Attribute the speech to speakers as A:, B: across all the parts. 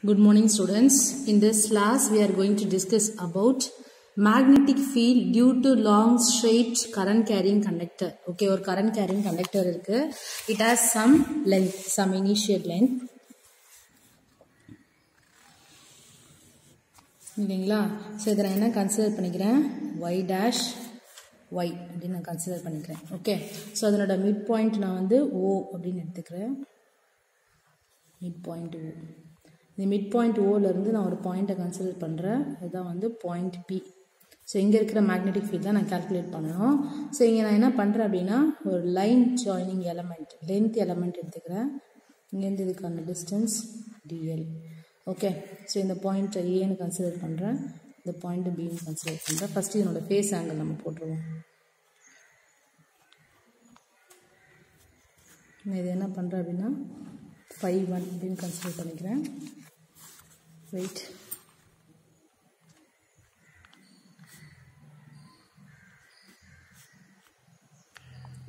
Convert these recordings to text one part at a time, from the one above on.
A: Good morning students. In this class we are going to discuss about magnetic field due to long straight current carrying conductor. Okay, or current carrying conductor irukku. It has some length, some initial length. இல்லைங்களா? So இதை நான் என்ன consider பண்ணிக்கிறேன், y dash y அப்படின்னு நான் consider பண்ணிக்கிறேன். Okay, so அதனோட mid point நான் வந்து O அப்படின்னு எடுத்துக்கிறேன். Mid point O. இந்த மிட் பாயிண்ட் ஓலேருந்து நான் ஒரு பாயிண்ட்டை கன்சிடர் பண்ணுறேன். அதுதான் வந்து பாயிண்ட் P. ஸோ இங்கே இருக்கிற மேக்னெட்டிக் ஃபீல்ட் தான் நான் கால்குலேட் பண்ணணும். ஸோ இங்கே நான் என்ன பண்ணுறேன் அப்படின்னா, ஒரு line joining element, length element எடுத்துக்கிறேன். இங்கேருந்து இதுக்கான டிஸ்டன்ஸ் dl. ஓகே, ஸோ இந்த பாயிண்ட் ஏன்னு கன்சிடர் பண்ணுறேன், இந்த பாயிண்ட் பின்னு கன்சிடர் பண்ணுறேன். ஃபஸ்ட்டு இதனோட ஃபேஸ் ஆங்கிள் நம்ம போட்டுருவோம். நான் இது என்ன பண்ணுறேன் அப்படின்னா Φ1 அப்படின்னு கன்சிடர் பண்ணிக்கிறேன். வெயிட்,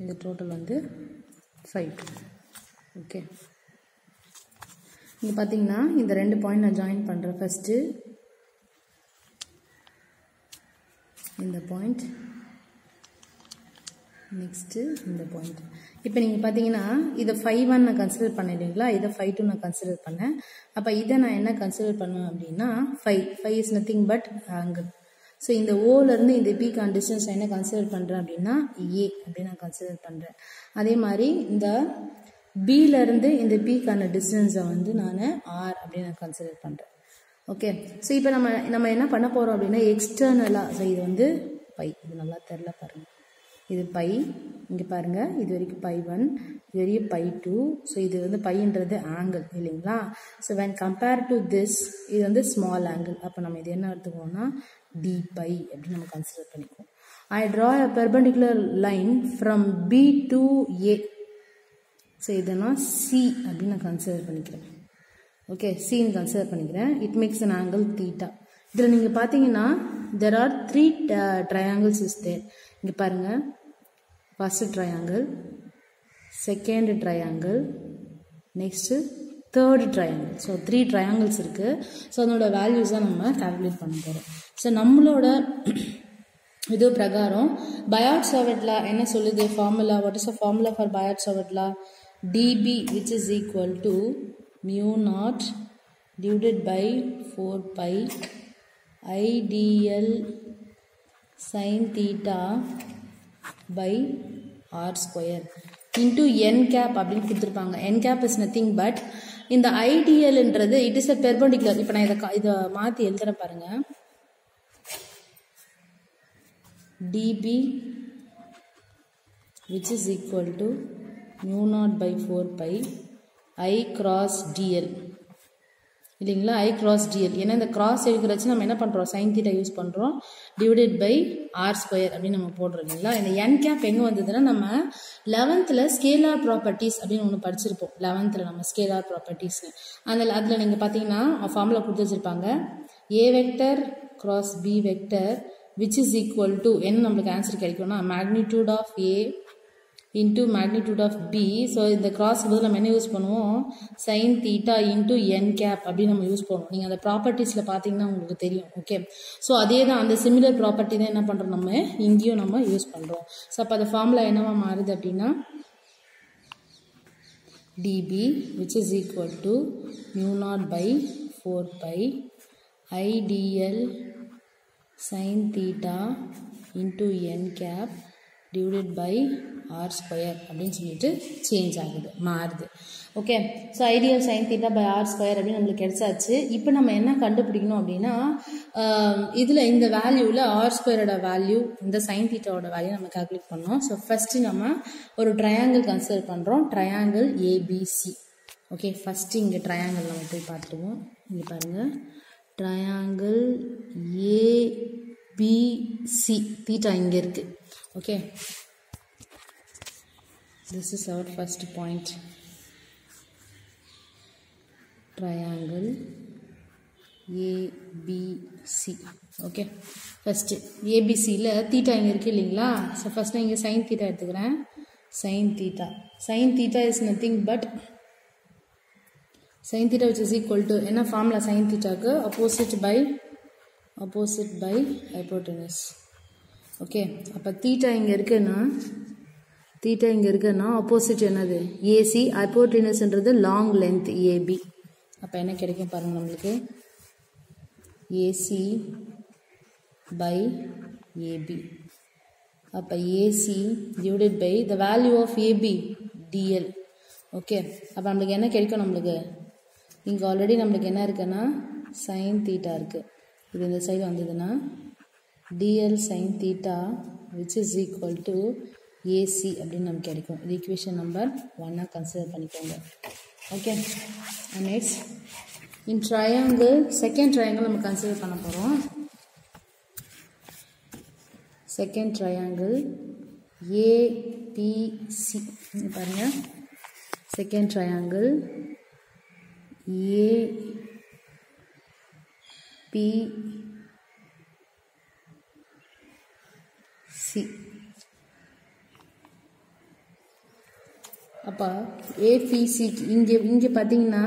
A: இந்த டோட்டல் வந்து 5. ஓகே, இங்கே பார்த்தீங்கன்னா இந்த ரெண்டு பாயிண்ட் நான் ஜாயின் பண்ணுறேன். ஃபஸ்ட்டு இந்த பாயிண்ட், நெக்ஸ்ட்டு இந்த பாயிண்ட். இப்போ நீங்கள் பார்த்தீங்கன்னா இதை Φ1 நான் கன்சிடர் பண்ணிடுங்களா, இதை Φ2 நான் கன்சிடர் பண்ணேன். அப்போ இதை நான் என்ன கன்சிடர் பண்ணுவேன் அப்படின்னா Φ is nothing but angle. So இந்த ஓலேருந்து இந்த பிக்கான டிஸ்டன்ஸ் நான் என்ன கன்சிடர் பண்ணுறேன் அப்படின்னா ஏ அப்படின்னு நான் கன்சிடர் பண்ணுறேன். அதே மாதிரி இந்த பியிலேருந்து இந்த பிக்கான டிஸ்டன்ஸை வந்து நான் ஆர் அப்படின்னு நான் கன்சிடர் பண்ணுறேன். ஓகே, ஸோ இப்போ நம்ம என்ன பண்ண போகிறோம் அப்படின்னா எக்ஸ்டர்னலாக, ஸோ இது வந்து பை, இது நல்லா தெரில பாருங்கள், இது பை, இங்கே பாருங்கள், இது வரைக்கும் Φ1, இது வரைக்கும் Φ2. ஸோ இது வந்து பைன்றது ஆங்கிள் இல்லைங்களா. So when compared to this, இது வந்து ஸ்மால் ஆங்கிள். அப்போ நம்ம இது என்ன எடுத்துக்கோன்னா dπ அப்படின்னு நம்ம கன்சிடர் பண்ணிக்குவோம். I draw a perpendicular line from B to A. So இதை நான் சி அப்படின்னு நான் கன்சிடர் பண்ணிக்கிறேன். ஓகே, சின்னு கன்சிடர் பண்ணிக்கிறேன். It makes an angle theta. இதில் நீங்கள் பார்த்தீங்கன்னா there are 3 triangles is there. இங்கே பாருங்கள், first triangle, second triangle, next third triangle. So 3 triangles இருக்குது. ஸோ அதனோட வேல்யூஸ் தான் நம்ம கால்குலேட் பண்ண போகிறோம். ஸோ நம்மளோட இது பிரகாரம் பயாட்-சாவர்ட் லா என்ன சொல்லுது, formula, what is the formula for Biot Savart law? dB which is equal to mu naught divided by 4 pi IDL sin theta by r square into n cap அப்படின்னு கொடுத்துருப்பாங்க. n cap is nothing but இந்த IDLன்றது it is a perpendicular. இப்போ நான் இதை மாற்றி எழுதுறேன் பாருங்க, dB which is equal to mu naught by 4 pi I cross dl இல்லைங்களா, I cross dl. ஏன்னா இந்த கிராஸ் எடுக்கிறச்சு நம்ம என்ன பண்ணுறோம், sin theta யூஸ் பண்ணுறோம், டிவைடட் பை r ஸ்கொயர் அப்படின்னு நம்ம போடுறோம் இல்லைங்களா. இந்த n கேப் எங்கே வந்ததுன்னா நம்ம 11th ஸ்கேலார் ப்ராப்பர்ட்டிஸ் அப்படின்னு ஒன்று படிச்சிருப்போம். 11th நம்ம ஸ்கேலார் ப்ராப்பர்ட்டிஸ் அதில் நீங்கள் பார்த்தீங்கன்னா ஃபார்முலா கொடுத்து வச்சுருப்பாங்க, a vector cross b vector which is equal to என்ன நம்மளுக்கு ஆன்சர் கிடைக்கும்னா magnitude of a into magnitude of b. So இந்த கிராஸ் போது நம்ம என்ன யூஸ் பண்ணுவோம், sin theta into n cap அப்படின்னு நம்ம யூஸ் பண்ணுவோம். நீங்கள் அந்த ப்ராப்பர்ட்டிஸில் பார்த்தீங்கன்னா உங்களுக்கு தெரியும். ஓகே, ஸோ அதே தான், அந்த சிமிலர் ப்ராப்பர்ட்டி தான் என்ன பண்ணுறோம் நம்ம இங்கேயும் நம்ம யூஸ் பண்ணுறோம். ஸோ அப்போ அந்த ஃபார்முலா என்னவா மாறுது அப்படின்னா dB which is equal to mu naught by 4 pi IDL sin theta into n cap divided by r square அப்படின்னு சொல்லிட்டு சேஞ்ச் ஆகுது, மாறுது. Okay, so ideal sin theta by r square அப்படின்னு நம்மளுக்கு கிடைச்சாச்சு. இப்போ நம்ம என்ன கண்டுபிடிக்கணும் அப்படின்னா இதில் இந்த வேல்யூவில் r ஸ்கொயரோட வேல்யூ, இந்த sin thetaவோட வேல்யூ நம்ம கால்குலேட் பண்ணோம். ஸோ ஃபஸ்ட்டு நம்ம ஒரு ட்ரையாங்கிள் கன்சிடர் பண்ணுறோம், ட்ரையாங்கிள் ABC. ஓகே, ஃபஸ்ட்டு இங்கே ட்ரையாங்கிள் நம்ம போய் பார்த்துருவோம். இங்கே பாருங்கள், ட்ரையாங்கிள் ABC, தீட்டா இங்கே இருக்குது. Okay, this is our first point, triangle ABC. Okay, first ஏபிசியில் தீட்டா இங்கே இருக்குது இல்லைங்களா. ஸோ ஃபஸ்ட் நான் இங்கே சைன் தீட்டா எடுத்துக்கிறேன். Sine theta is nothing but sin theta which is equal to என்ன formula sin theta க்கு opposite by hypotenuse. ஓகே, அப்போ theta இங்கே இருக்குன்னா opposite என்னது AC, hypotenuseன்றது long length AB. அப்போ என்ன கிடைக்கும் பாருங்க நம்மளுக்கு AC by AB. அப்போ AC divided by the value of AB DL. Okay, அப்போ நம்மளுக்கு என்ன கிடைக்கும்? நம்மளுக்கு இங்கே ஆல்ரெடி நம்மளுக்கு என்ன இருக்குன்னா sin theta இருக்குது. இது இந்த சைடு வந்ததுன்னா DL sin theta which is equal to AC அப்படின்னு நமக்கு கிடைக்கும். இது ஈக்குவேஷன் நம்பர் 1 கன்சிடர் பண்ணிக்கோங்க. Okay, next in triangle, second triangle நம்ம கன்சிடர் பண்ண போகிறோம். செகண்ட் ட்ரையாங்கிள் APC பாருங்கள். Second triangle APC. அப்போ APC இங்கே பார்த்தீங்கன்னா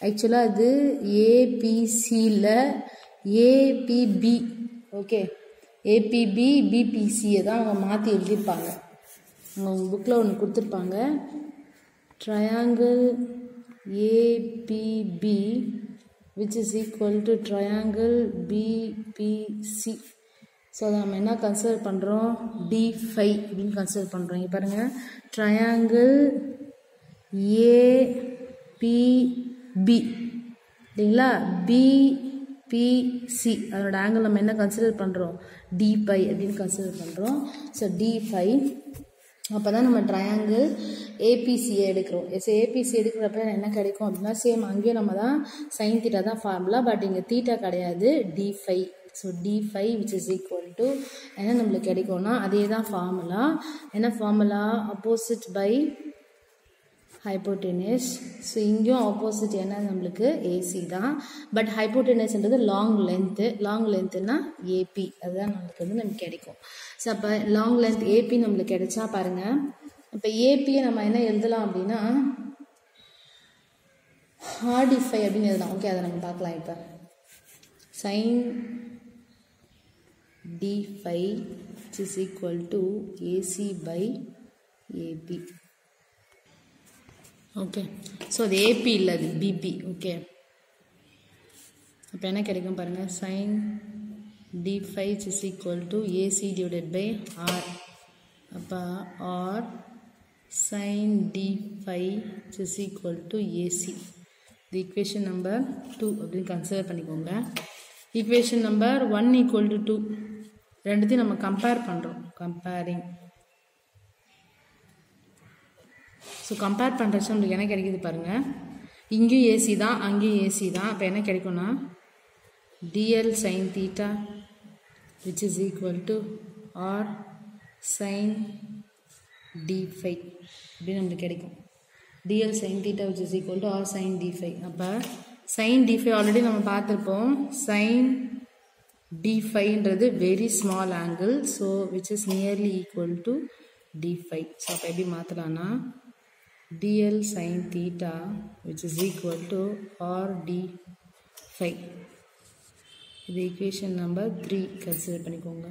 A: ஆக்சுவலாக அது APCயில் APB. ஓகே, APB BPCயை தான் அவங்க மாற்றி எழுதியிருப்பாங்க. அவங்க புக்கில் ஒன்று கொடுத்துருப்பாங்க, triangle APB which is equal to triangle BPC. So அதை நம்ம என்ன கன்சிடர் பண்ணுறோம்? D5 அப்படின்னு கன்சிடர் பண்ணுறோம். இங்கே பாருங்கள், ட்ரையாங்கிள் APB இல்லைங்களா, BPC அதோட ஆங்கிள் நம்ம என்ன கன்சிடர் பண்ணுறோம்? D5 அப்படின்னு கன்சிடர் பண்ணுறோம். So D5. அப்போ தான் நம்ம ட்ரையாங்கிள் ஏபிசியை எடுக்கிறோம். ஏபிசி எடுக்கிறப்ப என்ன கிடைக்கும் அப்படின்னா சேம் அங்கேயும் நம்ம தான் sin theta தான் ஃபார்முலா, பட் இங்கே தீட்டா கிடையாது, D5. So D5 which is equal to என்ன நம்மளுக்கு கிடைக்கும்னா அதே தான் ஃபார்முலா. என்ன formula? Opposite by hypotenuse. So இங்கேயும் ஆப்போசிட் என்ன நம்மளுக்கு AC தான், பட் ஹைப்போட்டெனஸ்ன்றது லாங் லென்த்துனா AP. அதுதான் நம்மளுக்கு நமக்கு கிடைக்கும். ஸோ அப்போ லாங் லென்த் AP நம்மளுக்கு கிடைச்சா பாருங்கள், இப்போ ஏபியை நம்ம என்ன எழுதலாம் அப்படின்னா RD5 அப்படின்னு எழுதலாம். ஓகே, அதை நம்ம பார்க்கலாம். இப்போ sin D5 which is equal to AC by AB. Okay, so அது AP இல்லை, அது BP. ஓகே, அப்போ என்ன கிடைக்கும் பாருங்கள், sin D5 which is equal to AC divided by R. அப்போ R sin D5 which is equal to AC. The equation number 2 அப்படின்னு consider பண்ணிக்கோங்க. ஈக்குவேஷன் நம்பர் 1 equal to 2 ரெண்டுத்தையும் நம்ம கம்பேர் பண்ணுறோம். கம்பேரிங். ஸோ கம்பேர் பண்ணுறச்சு நம்மளுக்கு என்ன கிடைக்குது பாருங்கள், இங்கேயும் ஏசி தான் அங்கேயும் ஏசி தான். அப்போ என்ன கிடைக்கும்னா DL sin theta which is equal to R sin D5 அப்படின்னு நம்மளுக்கு கிடைக்கும். DL sin theta which is equal to R sin D5. அப்போ sin D5 ஆல்ரெடி நம்ம பார்த்துருப்போம். sin D5ன்றது very small angle, so which is nearly equal to D5. So அப்போ எப்படி மாற்றலான்னா DL sin theta which is equal to R D5. இது equation number 3 consider பண்ணிக்கோங்க.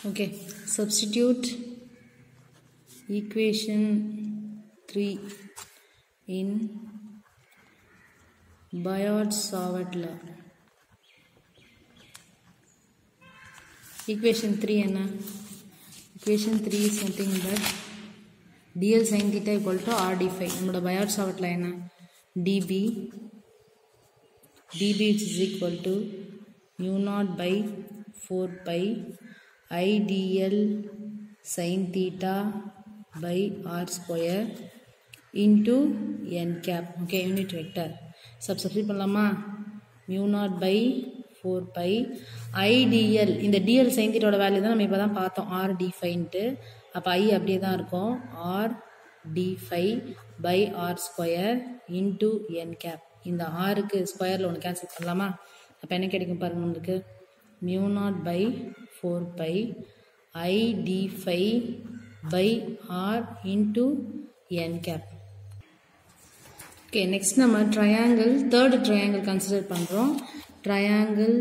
A: Okay, substitute equation 3 in Biot-Savart law. Equation 3 என்ன? Equation 3 is nothing but DL sin theta equal to RD5. நம்மளோட Biot-Savart law என்ன? DB which is equal to mu naught by 4 pi IDL sin theta by R square into n cap. Okay, unit vector. Substitute பண்ணலாமா? mu naught by 4 pi IDL. இந்த DL sin theta ஓட value தான் நம்ம இப்போ தான் பார்த்தோம், RD5ன்ட்டு. அப்போ I அப்படியே தான் இருக்கும், RD5 by R square into n cap. இந்த ஆருக்கு ஸ்கொயரில் ஒன்று கேன்சல் பண்ணலாமா? அப்போ என்ன கிடைக்கும் பாருங்கள் உங்களுக்கு, mu naught by 4 pi ID5 by R into n cap. Okay, next நம்ம triangle, third triangle consider பண்றோம். Triangle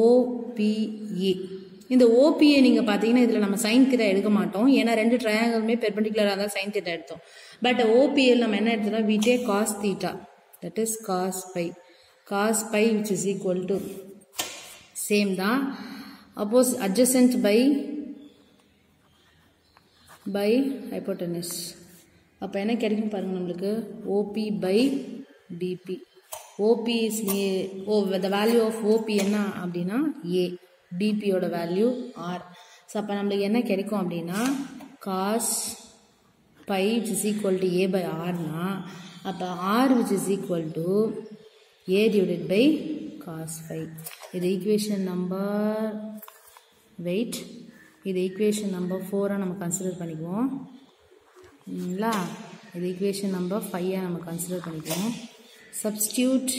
A: OPA. இந்த OPA நீங்க பாத்தீங்கன்னா இதுல நம்ம sin theta எடுக்க மாட்டோம். ஏன்னா ரெண்டு triangleமே perpendicular தான் sin theta எடுத்தோம். But OPA நம்ம என்ன எடுத்தோம்னா we take cos theta. That is cos pi. Cos pi which is equal to same தான். Opposite adjacent by hypotenuse. அப்ப என்ன கிடைக்கும் பாருங்க நமக்கு OP by BP. OP is the value of OP என்ன அப்படின்னா A. DP ஓட value R. So அப்ப நமக்கு என்ன கிடைக்கும் அப்படின்னா cos pi which is equal to A by R னா அப்ப R which is equal to A divided by cos phi. இது equation number wait. இது equation number 4 நம்ம consider பண்ணிக்குவோம். இது equation number 5 நம்ம consider பண்ணிக்குவோம். Substitute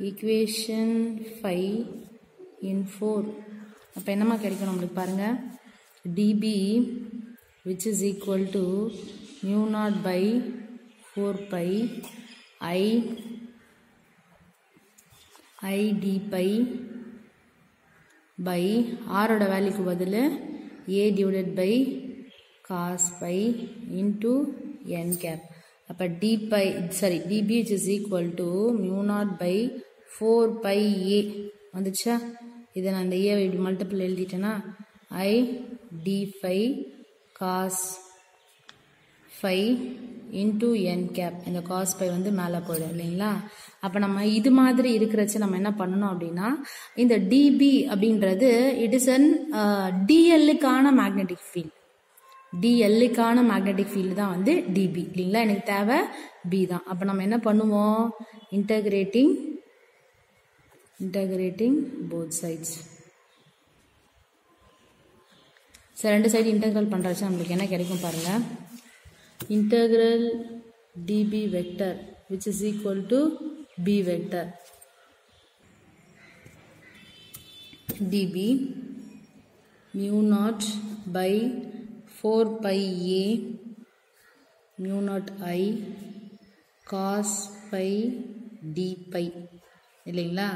A: equation 5 in 4. அப்ப என்னமா கிடைக்கும் நமக்கு பாருங்க dB which is equal to mu naught by 4 pi I d pi by R ஓட வேல்யூக்கு பதிலு A divided by cos pi into n cap. அப்ப dB which is equal to mu naught by 4 pi A வந்துச்சா இதை நான் இந்த A இப்படி multiple எழுதிட்டேன்னா I d phi cos phi into n cap. இந்த cos pi வந்து மேலே போயிடும் இல்லைங்களா. அப்போ நம்ம இது மாதிரி இருக்கிறச்சு நம்ம என்ன பண்ணணும் அப்படின்னா இந்த dB அப்படின்றது இட் இஸ் அன் DL-க்கான மேக்னெட்டிக் ஃபீல்ட். DL-க்கான மேக்னெட்டிக் ஃபீல்டு தான் வந்து dB இல்லைங்களா. எனக்கு தேவை B தான். அப்போ நம்ம என்ன பண்ணுவோம் இன்டகிரேட்டிங் both sides. சரி ரெண்டு சைடு இன்டகிரல் பண்ணுறச்சு நம்மளுக்கு என்ன கிடைக்கும் பாருங்க integral dB vector which is equal to B vector. dB mu naught by 4 pi A mu naught I cos pi d pi இல்லைங்களா.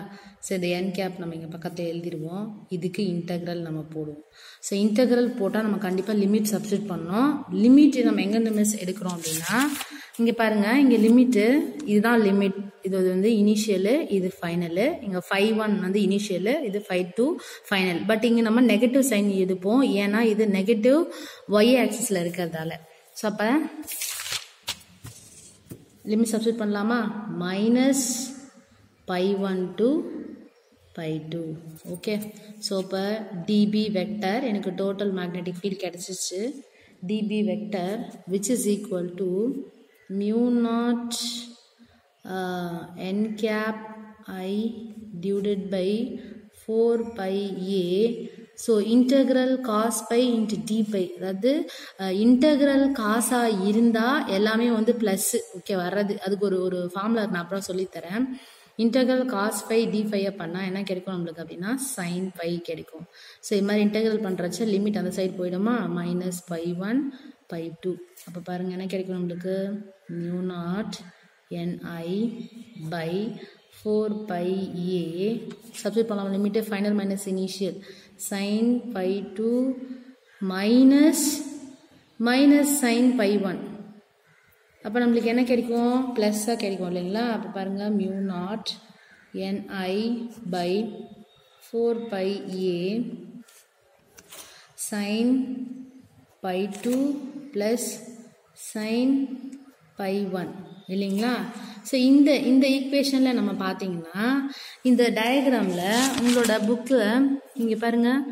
A: ஸோ இந்த n கேப் நம்ம இங்கே பக்கத்தில் எழுதிடுவோம். இதுக்கு இன்டெக்ரல் நம்ம போடுவோம். ஸோ இன்டெக்ரல் போட்டால் நம்ம கண்டிப்பாக லிமிட் சப்ஸ்டிட் பண்ணோம். லிமிட் நம்ம எங்கேருந்து மிஸ் எடுக்கிறோம் அப்படின்னா இங்கே பாருங்கள் இங்கே லிமிட்டு இதுதான் லிமிட். இது வந்து இனிஷியலு இது ஃபைனலு. இங்கே 5-1 வந்து இனிஷியலு இது 5-2 ஃபைனல். பட் இங்கே நம்ம நெகட்டிவ் சைன் எடுப்போம் ஏன்னா இது நெகட்டிவ் ஒய் ஆக்சிஸில் இருக்கிறதால. ஸோ அப்போ லிமிட் சப்ஸ்டிட் பண்ணலாமா minus pi1 to pi2. Okay so இப்போ dB வெக்டர் எனக்கு டோட்டல் மேக்னெட்டிக் ஃபீல்ட் கிடச்சிச்சு. dB vector which is equal to mu naught n cap I divided by 4 pi A. So integral cos pi into D pi அதாவது integral காசாக இருந்தால் எல்லாமே வந்து plus okay வர்றது. அதுக்கு ஒரு ஃபார்முலா நான் அப்புறம் சொல்லித்தரேன். இன்டெக்ரல் காஸ் பை டி ஃபையை பண்ணால் என்ன கிடைக்கும் நம்மளுக்கு அப்படின்னா சைன் பை கிடைக்கும். ஸோ இது மாதிரி இன்டெக்ரல் பண்ணுறச்ச லிமிட் அந்த சைடு போயிடுமா மைனஸ் pi1 pi2. அப்போ பாருங்கள் என்ன கிடைக்கும் நம்மளுக்கு mu naught ni by 4 pi A substitute பண்ணலாம் limit final minus initial sin pi2 minus sin pi1. அப்போ நம்மளுக்கு என்ன கிடைக்கும் ப்ளஸ்ஸாக கிடைக்கும் இல்லைங்களா. அப்போ பாருங்கள் mu naught ni by 4 pi A sin pi2 plus sin pi1 இல்லைங்களா. ஸோ இந்த ஈக்குவேஷனில் நம்ம பார்த்தீங்கன்னா இந்த டயக்ராமில் உங்களோட புக்கில் இங்கே பாருங்கள்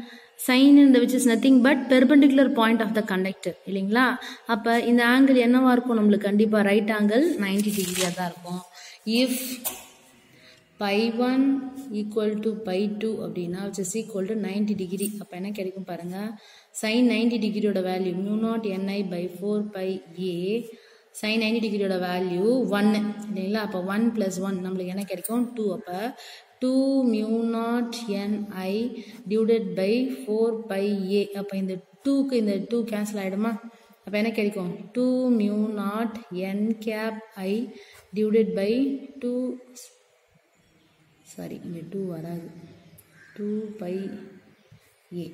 A: sin which is nothing but perpendicular point of the conductor இல்லைங்களா. அப்போ இந்த ஆங்கிள் என்னவா இருக்கும் நம்மளுக்கு கண்டிப்பாக ரைட் ஆங்கிள் 90 டிகிரியாக தான் இருக்கும். If pi1 equal to pi2 அப்படின்னா which is equal to 90 degree. அப்போ என்ன கிடைக்கும் பாருங்கள் sin 90 டிகிரியோட value mu naught ni by 4 pi A sin 90 டிகிரியோட வேல்யூ 1 இல்லைங்களா. அப்போ 1 + 1 நம்மளுக்கு என்ன கிடைக்கும் 2. அப்போ 2 mu naught ni divided by 4 pi A. அப்போ இந்த 2க்கு இந்த 2 கேன்சல் ஆகிடுமா அப்போ என்ன கிடைக்கும் 2 mu naught n cap I divided by 2 sorry இங்கே 2 வராது 2 pi a.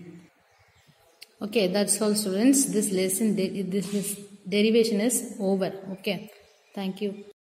A: Okay, that's all students. This lesson, this derivation is over. Okay, thank you.